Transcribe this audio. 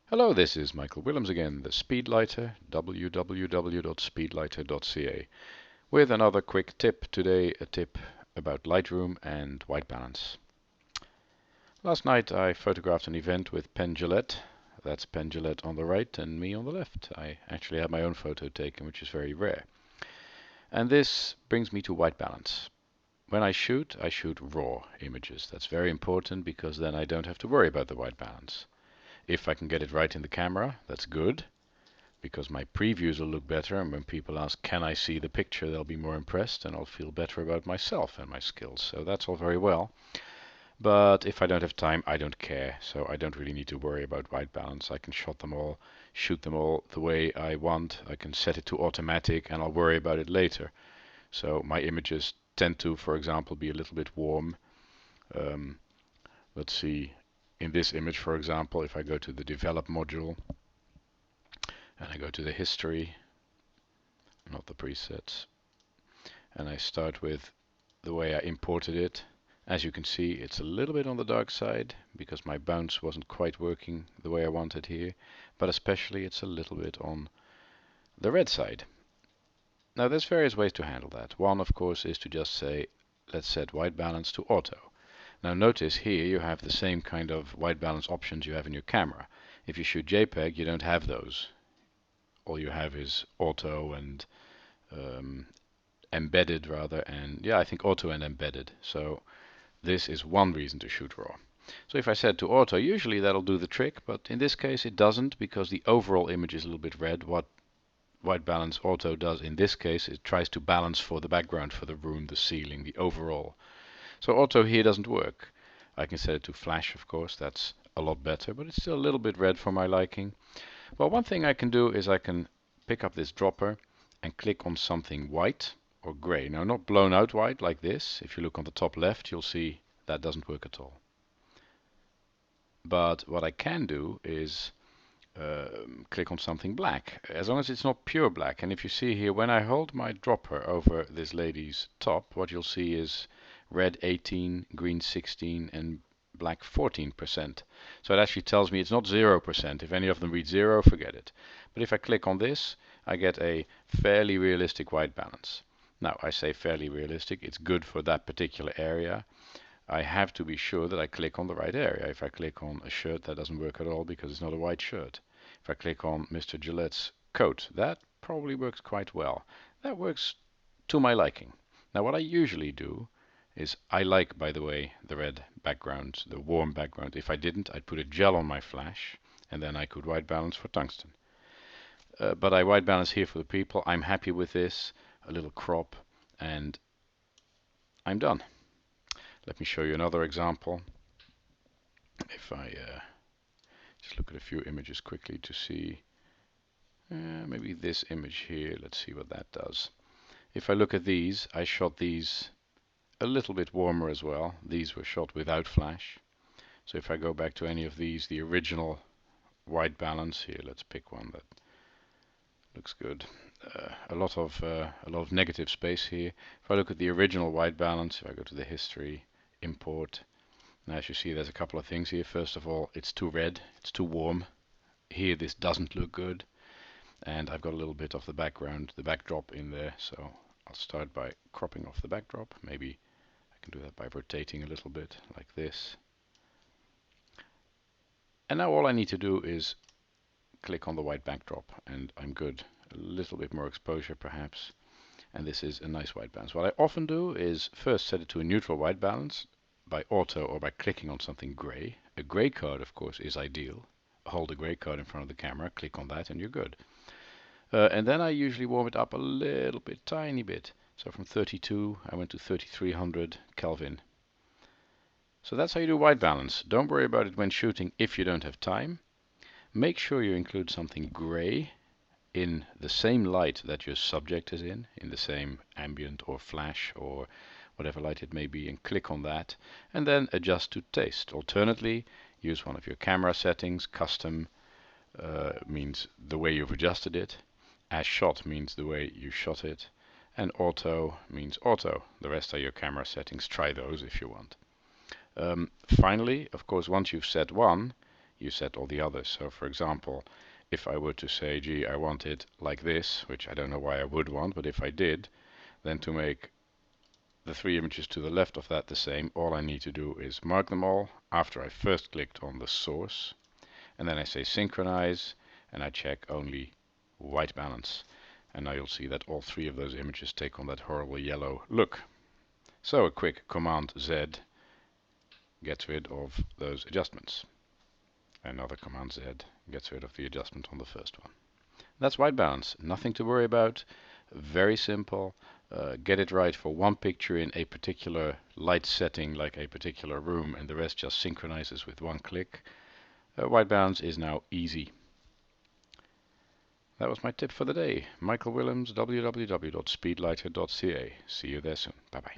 Hello, this is Michael Willems again, the Speedlighter, www.speedlighter.ca, with another quick tip. Today, a tip about Lightroom and white balance. Last night I photographed an event with Penn Jillette. That's Penn Jillette on the right and me on the left. I actually had my own photo taken, which is very rare. And this brings me to white balance. When I shoot raw images. That's very important because then I don't have to worry about the white balance. If I can get it right in the camera, that's good, because my previews will look better, and when people ask, can I see the picture, they'll be more impressed, and I'll feel better about myself and my skills. So that's all very well. But if I don't have time, I don't care. So I don't really need to worry about white balance. I can shoot them all the way I want. I can set it to automatic, and I'll worry about it later. So my images tend to, for example, be a little bit warm. Let's see. In this image, for example, if I go to the develop module and I go to the history, not the presets, and I start with the way I imported it, as you can see, it's a little bit on the dark side because my bounce wasn't quite working the way I wanted here, but especially it's a little bit on the red side. Now there's various ways to handle that. One, of course, is to just say, let's set white balance to auto. Now notice here you have the same kind of white balance options you have in your camera. If you shoot JPEG, you don't have those. All you have is auto and embedded rather, and yeah, I think auto and embedded. So this is one reason to shoot raw. So if I set to auto, usually that'll do the trick, but in this case it doesn't because the overall image is a little bit red. What white balance auto does in this case, it tries to balance for the background, for the room, the ceiling, the overall. So auto here doesn't work. I can set it to flash, of course, that's a lot better, but it's still a little bit red for my liking. Well, one thing I can do is I can pick up this dropper and click on something white or gray. Now, not blown out white like this. If you look on the top left, you'll see that doesn't work at all. But what I can do is click on something black, as long as it's not pure black. And if you see here, when I hold my dropper over this lady's top, what you'll see is red 18, green 16, and black 14%. So it actually tells me it's not 0%. If any of them read 0, forget it. But if I click on this, I get a fairly realistic white balance. Now, I say fairly realistic, it's good for that particular area. I have to be sure that I click on the right area. If I click on a shirt, that doesn't work at all because it's not a white shirt. If I click on Mr. Gillette's coat, that probably works quite well. That works to my liking. Now what I usually do is, I like, by the way, the red background, the warm background. If I didn't, I'd put a gel on my flash and then I could white balance for tungsten. But I white balance here for the people. I'm happy with this, a little crop, and I'm done. Let me show you another example. If I just look at a few images quickly to see, maybe this image here, let's see what that does. If I look at these, I shot these a little bit warmer as well. These were shot without flash. So if I go back to any of these, the original white balance here, let's pick one that looks good. A lot of negative space here. If I look at the original white balance, if I go to the history, import, now as you see, there's a couple of things here. First of all, it's too red, it's too warm. Here this doesn't look good, and I've got a little bit of the background, the backdrop in there, so I'll start by cropping off the backdrop. Maybe I can do that by rotating a little bit like this. And now all I need to do is click on the white backdrop and I'm good. A little bit more exposure perhaps, and this is a nice white balance. What I often do is first set it to a neutral white balance by auto or by clicking on something gray. A gray card, of course, is ideal. Hold a gray card in front of the camera, click on that, and you're good. And then I usually warm it up a little bit, tiny bit. So from 32, I went to 3300 Kelvin. So that's how you do white balance. Don't worry about it when shooting if you don't have time. Make sure you include something gray in the same light that your subject is in the same ambient or flash or whatever light it may be, and click on that, and then adjust to taste. Alternately, use one of your camera settings. Custom means the way you've adjusted it. As shot means the way you shot it. And auto means auto. The rest are your camera settings. Try those if you want. Finally, of course, once you've set one, you set all the others. So for example, if I were to say, gee, I want it like this, which I don't know why I would want, but if I did, then to make the 3 images to the left of that the same, all I need to do is mark them all after I first clicked on the source, and then I say synchronize, and I check only white balance. And now you'll see that all 3 of those images take on that horrible yellow look. So a quick Command Z gets rid of those adjustments. Another Command Z gets rid of the adjustment on the first one. That's white balance. Nothing to worry about. Very simple. Get it right for one picture in a particular light setting, like a particular room, and the rest just synchronizes with one click. White balance is now easy. That was my tip for the day. Michael Willems, www.speedlighter.ca. See you there soon. Bye bye.